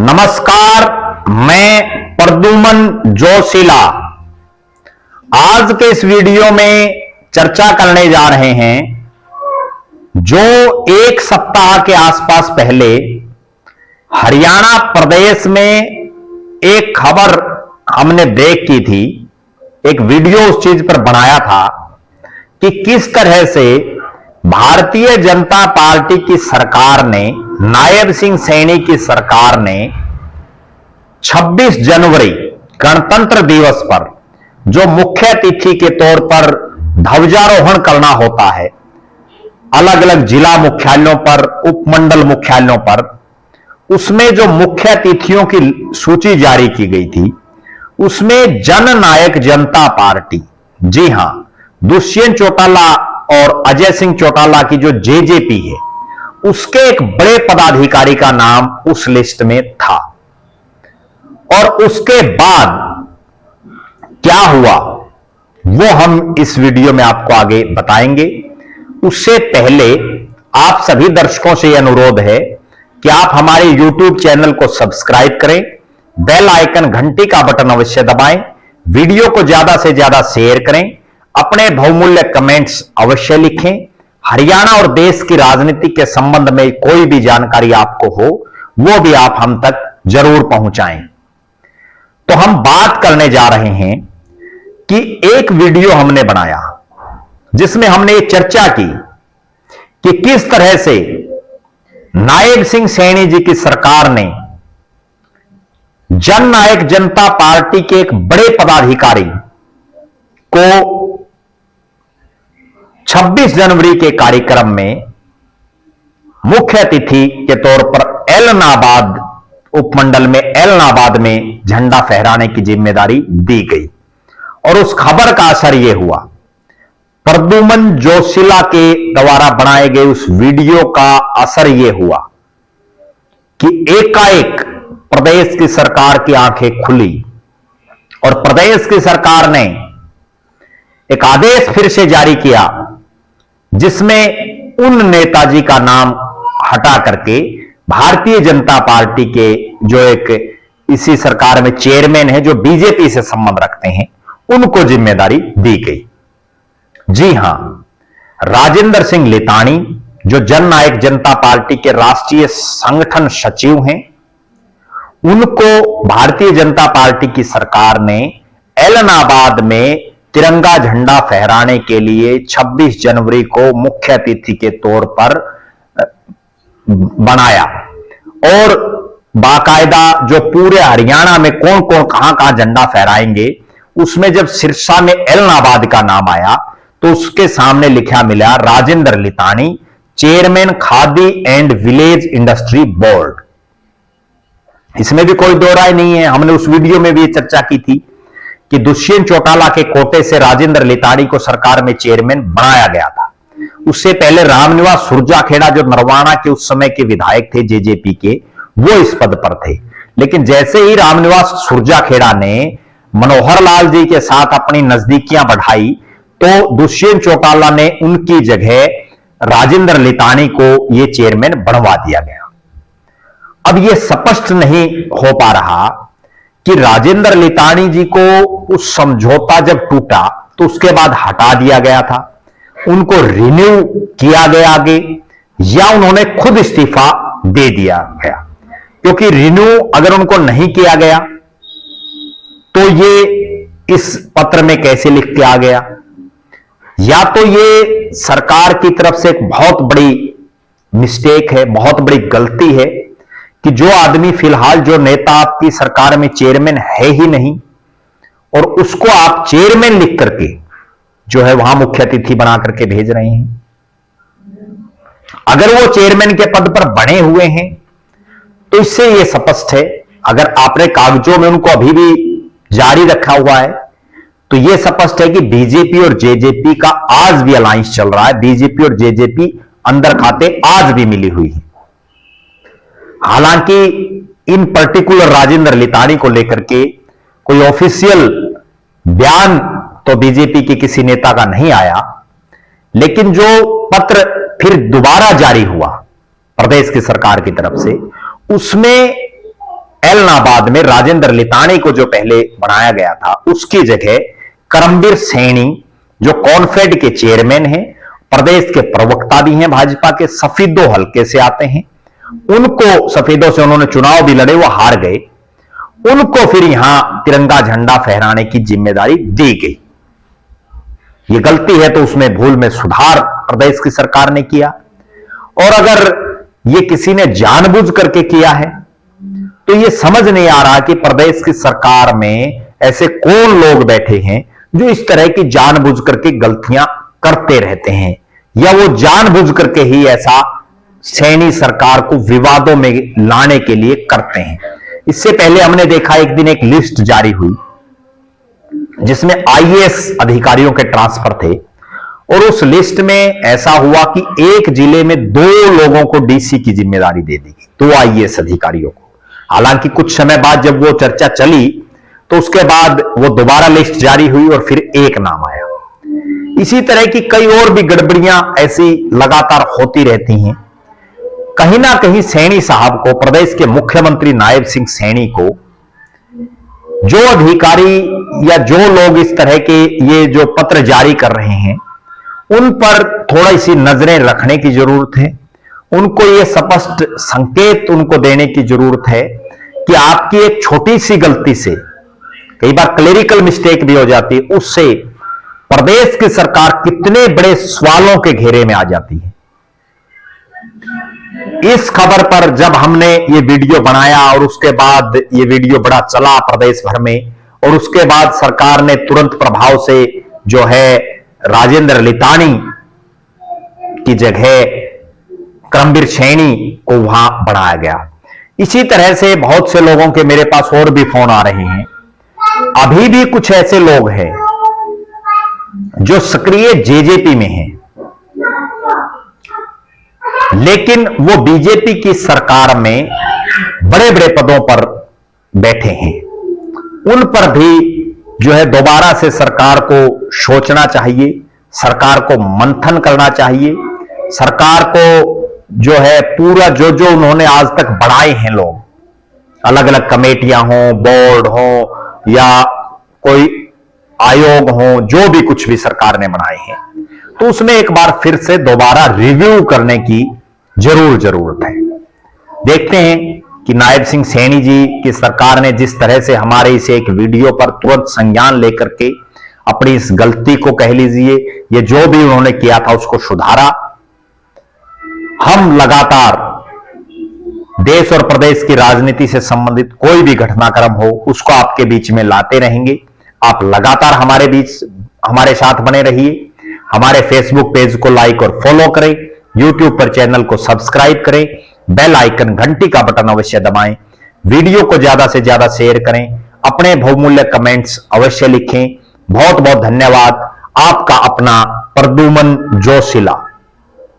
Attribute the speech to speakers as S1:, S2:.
S1: नमस्कार, मैं प्रद्युमन जोशीला आज के इस वीडियो में चर्चा करने जा रहे हैं। जो एक सप्ताह के आसपास पहले हरियाणा प्रदेश में एक खबर हमने ब्रेक की थी, एक वीडियो उस चीज पर बनाया था कि किस तरह से भारतीय जनता पार्टी की सरकार ने, नायब सिंह सैनी की सरकार ने 26 जनवरी गणतंत्र दिवस पर जो मुख्य अतिथि के तौर पर ध्वजारोहण करना होता है अलग अलग जिला मुख्यालयों पर, उपमंडल मुख्यालयों पर, उसमें जो मुख्य अतिथियों की सूची जारी की गई थी उसमें जननायक जनता पार्टी, जी हां, दुष्यंत चौटाला और अजय सिंह चौटाला की जो जेजेपी है उसके एक बड़े पदाधिकारी का नाम उस लिस्ट में था। और उसके बाद क्या हुआ वो हम इस वीडियो में आपको आगे बताएंगे। उससे पहले आप सभी दर्शकों से यह अनुरोध है कि आप हमारे YouTube चैनल को सब्सक्राइब करें, बेल आइकन घंटी का बटन अवश्य दबाएं, वीडियो को ज्यादा से ज्यादा शेयर करें, अपने बहुमूल्य कमेंट्स अवश्य लिखें। हरियाणा और देश की राजनीति के संबंध में कोई भी जानकारी आपको हो वो भी आप हम तक जरूर पहुंचाएं। तो हम बात करने जा रहे हैं कि एक वीडियो हमने बनाया जिसमें हमने ये चर्चा की कि किस तरह से नायब सिंह सैनी जी की सरकार ने जननायक जनता पार्टी के एक बड़े पदाधिकारी को 26 जनवरी के कार्यक्रम में मुख्य अतिथि के तौर पर एलनाबाद उपमंडल में एलनाबाद में झंडा फहराने की जिम्मेदारी दी गई। और उस खबर का असर यह हुआ, प्रद्युमन जोशीला के द्वारा बनाए गए उस वीडियो का असर यह हुआ कि एकाएक प्रदेश की सरकार की आंखें खुली और प्रदेश की सरकार ने एक आदेश फिर से जारी किया जिसमें उन नेताजी का नाम हटा करके भारतीय जनता पार्टी के जो एक इसी सरकार में चेयरमैन है जो बीजेपी से संबंध रखते हैं उनको जिम्मेदारी दी गई। जी हां, राजेंद्र सिंह लितानी जो जननायक जनता पार्टी के राष्ट्रीय संगठन सचिव हैं उनको भारतीय जनता पार्टी की सरकार ने एलनाबाद में तिरंगा झंडा फहराने के लिए 26 जनवरी को मुख्य अतिथि के तौर पर बनाया। और बाकायदा जो पूरे हरियाणा में कौन कौन कहां कहां झंडा फहराएंगे उसमें जब सिरसा में एलनाबाद का नाम आया तो उसके सामने लिखा मिला Rajendra Litani, chairman Khadi and village industry board. इसमें भी कोई दो राय नहीं है। हमने उस वीडियो में भी चर्चा की थी कि दुष्यंत चौटाला के कोटे से राजेंद्र लितानी को सरकार में चेयरमैन बनाया गया था। उससे पहले रामनिवास सुरजाखेड़ा जो नरवाना के उस समय के विधायक थे जेजेपी के, वो इस पद पर थे। लेकिन जैसे ही रामनिवास सुरजाखेड़ा ने मनोहर लाल जी के साथ अपनी नजदीकियां बढ़ाई तो दुष्यंत चौटाला ने उनकी जगह राजेंद्र लितानी को यह चेयरमैन बनवा दिया गया। अब यह स्पष्ट नहीं हो पा रहा कि राजेंद्र लितानी जी को उस समझौता जब टूटा तो उसके बाद हटा दिया गया था, उनको रिन्यू किया गया आगे, या उन्होंने खुद इस्तीफा दे दिया गया। क्योंकि रिन्यू अगर उनको नहीं किया गया तो ये इस पत्र में कैसे लिख के आ गया, या तो ये सरकार की तरफ से एक बहुत बड़ी मिस्टेक है, बहुत बड़ी गलती है कि जो आदमी फिलहाल जो नेता आपकी सरकार में चेयरमैन है ही नहीं और उसको आप चेयरमैन लिख करके जो है वहां मुख्य अतिथि बना करके भेज रहे हैं। अगर वो चेयरमैन के पद पर बने हुए हैं तो इससे यह स्पष्ट है, अगर आपने कागजों में उनको अभी भी जारी रखा हुआ है तो यह स्पष्ट है कि बीजेपी और जेजेपी का आज भी अलायंस चल रहा है। बीजेपी और जेजेपी अंदर खाते आज भी मिली हुई है। हालांकि इन पर्टिकुलर राजेंद्र लितानी को लेकर के कोई ऑफिशियल बयान तो बीजेपी के किसी नेता का नहीं आया, लेकिन जो पत्र फिर दोबारा जारी हुआ प्रदेश की सरकार की तरफ से उसमें ऐलनाबाद में राजेंद्र लितानी को जो पहले बनाया गया था, उसकी जगह करमबीर सैनी जो कॉन्फेड के चेयरमैन हैं, प्रदेश के प्रवक्ता भी हैं भाजपा के, सफेदो हल्के से आते हैं, उनको सफेदों से उन्होंने चुनाव भी लड़े, वो हार गए, उनको फिर यहां तिरंगा झंडा फहराने की जिम्मेदारी दी गई। ये गलती है तो उसमें भूल में सुधार प्रदेश की सरकार ने किया, और अगर ये किसी ने जानबूझ करके किया है तो ये समझ नहीं आ रहा कि प्रदेश की सरकार में ऐसे कौन लोग बैठे हैं जो इस तरह की जानबूझ करके गलतियां करते रहते हैं, या वो जानबूझ करके ही ऐसा सैनी सरकार को विवादों में लाने के लिए करते हैं। इससे पहले हमने देखा एक दिन एक लिस्ट जारी हुई जिसमें आईएएस अधिकारियों के ट्रांसफर थे, और उस लिस्ट में ऐसा हुआ कि एक जिले में 2 लोगों को डीसी की जिम्मेदारी दे दी गई, 2 आईएएस अधिकारियों को। हालांकि कुछ समय बाद जब वो चर्चा चली तो उसके बाद वो दोबारा लिस्ट जारी हुई और फिर एक नाम आया। इसी तरह की कई और भी गड़बड़ियां ऐसी लगातार होती रहती हैं। कहीं ना कहीं सैनी साहब को, प्रदेश के मुख्यमंत्री नायब सिंह सैनी को, जो अधिकारी या जो लोग इस तरह के ये जो पत्र जारी कर रहे हैं उन पर थोड़ी सी नजरें रखने की जरूरत है। उनको ये स्पष्ट संकेत उनको देने की जरूरत है कि आपकी एक छोटी सी गलती से, कई बार क्लेरिकल मिस्टेक भी हो जाती है, उससे प्रदेश की सरकार कितने बड़े सवालों के घेरे में आ जाती है। इस खबर पर जब हमने ये वीडियो बनाया और उसके बाद ये वीडियो बड़ा चला प्रदेश भर में, और उसके बाद सरकार ने तुरंत प्रभाव से जो है राजेंद्र लितानी की जगह करमबीर सैनी को वहां बढ़ाया गया। इसी तरह से बहुत से लोगों के मेरे पास और भी फोन आ रहे हैं। अभी भी कुछ ऐसे लोग हैं जो सक्रिय जेजेपी में हैं, लेकिन वो बीजेपी की सरकार में बड़े बड़े पदों पर बैठे हैं। उन पर भी जो है दोबारा से सरकार को सोचना चाहिए, सरकार को मंथन करना चाहिए, सरकार को जो है पूरा जो उन्होंने आज तक बढ़ाए हैं लोग, अलग अलग कमेटियां हों, बोर्ड हो या कोई आयोग हो, जो भी कुछ भी सरकार ने बनाए हैं, तो उसमें एक बार फिर से दोबारा रिव्यू करने की जरूरत है। देखते हैं कि नायब सिंह सैनी जी की सरकार ने जिस तरह से हमारे इस एक वीडियो पर तुरंत संज्ञान लेकर के अपनी इस गलती को, कह लीजिए ये जो भी उन्होंने किया था, उसको सुधारा। हम लगातार देश और प्रदेश की राजनीति से संबंधित कोई भी घटनाक्रम हो उसको आपके बीच में लाते रहेंगे। आप लगातार हमारे साथ बने रहिए। हमारे फेसबुक पेज को लाइक और फॉलो करें, यूट्यूब पर चैनल को सब्सक्राइब करें, बेल आइकन घंटी का बटन अवश्य दबाएं, वीडियो को ज्यादा से ज्यादा शेयर करें, अपने बहुमूल्य कमेंट्स अवश्य लिखें। बहुत बहुत धन्यवाद। आपका अपना प्रद्युमन जोशीला।